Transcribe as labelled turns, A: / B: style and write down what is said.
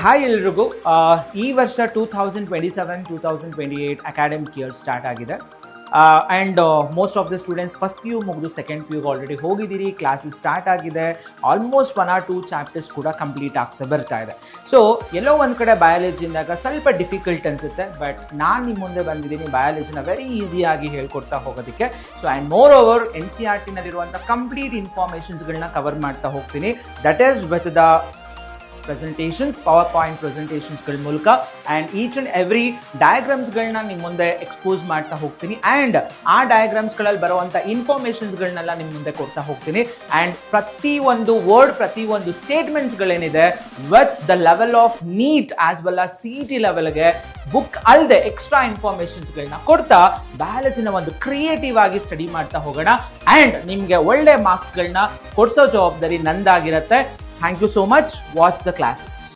A: Hi ಎಲ್ರಿಗೂ ಈ ವರ್ಷ 2027-2028 ಅಕಾಡೆಮಿಕ್ ಇಯರ್ ಸ್ಟಾರ್ಟ್ ಆಗಿದೆ and most of the students first P U ಮುಗಿದು ಸೆಕೆಂಡ್ ಪಿ ಯುಗೆ ಆಲ್ರೆಡಿ ಹೋಗಿದ್ದೀರಿ. ಕ್ಲಾಸಸ್ ಸ್ಟಾರ್ಟ್ ಆಗಿದೆ. ಆಲ್ಮೋಸ್ಟ್ 1 or 2 ಚಾಪ್ಟರ್ಸ್ ಕೂಡ ಕಂಪ್ಲೀಟ್ ಆಗ್ತಾ ಬರ್ತಾ ಇದೆ. ಸೊ ಎಲ್ಲೋ ಒಂದು ಕಡೆ ಬಯಾಲಜಿಂದಾಗ ಸ್ವಲ್ಪ ಡಿಫಿಕಲ್ಟ್ ಅನಿಸುತ್ತೆ, ಬಟ್ ನಾನು ನಿಮ್ಮ ಮುಂದೆ ಬಂದಿದ್ದೀನಿ ಬಯಾಲಜಿನ ವೆರಿ ಈಸಿಯಾಗಿ ಹೇಳ್ಕೊಡ್ತಾ ಹೋಗೋದಕ್ಕೆ. So and more over NCERT ನಲ್ಲಿರುವಂಥ ಕಂಪ್ಲೀಟ್ ಇನ್ಫಾರ್ಮೇಷನ್ಸ್ಗಳನ್ನ ಕವರ್ ಮಾಡ್ತಾ ಹೋಗ್ತೀನಿ. That is with the presentations, power point ಪ್ರೆಸೆಂಟೇಷನ್ಸ್ಗಳ ಮೂಲಕ ಆ್ಯಂಡ್ ಈಚ್ ಆ್ಯಂಡ್ ಎವ್ರಿ ಡಯಾಗ್ರಾಮ್ಸ್ಗಳನ್ನ ನಿಮ್ಮ ಮುಂದೆ ಎಕ್ಸ್ಪೋಸ್ ಮಾಡ್ತಾ ಹೋಗ್ತೀನಿ. ಆ್ಯಂಡ್ ಆ ಡಯಾಗ್ರಾಮ್ಸ್ಗಳಲ್ಲಿ ಬರುವಂಥ ಇನ್ಫಾರ್ಮೇಷನ್ಸ್ಗಳನ್ನೆಲ್ಲ ನಿಮ್ಮ ಮುಂದೆ ಕೊಡ್ತಾ ಹೋಗ್ತೀನಿ. ಆ್ಯಂಡ್ ಪ್ರತಿಯೊಂದು ವರ್ಡ್, ಪ್ರತಿಯೊಂದು ಸ್ಟೇಟ್ಮೆಂಟ್ಸ್ಗಳೇನಿದೆ with the level of NEET as well as CET ಲೆವೆಲ್ಗೆ ಬುಕ್ ಅಲ್ಲದೆ ಎಕ್ಸ್ಟ್ರಾ ಇನ್ಫಾರ್ಮೇಷನ್ಸ್ಗಳನ್ನ ಕೊಡ್ತಾ ಬಯಾಲಜಿನ ಒಂದು ಕ್ರಿಯೇಟಿವ್ ಆಗಿ ಸ್ಟಡಿ ಮಾಡ್ತಾ ಹೋಗೋಣ. ಆ್ಯಂಡ್ ನಿಮಗೆ ಒಳ್ಳೆ ಮಾರ್ಕ್ಸ್ಗಳನ್ನ ಕೊಡಿಸೋ ಜವಾಬ್ದಾರಿ ನಂದಾಗಿರುತ್ತೆ. Thank you so much. Watch the classes.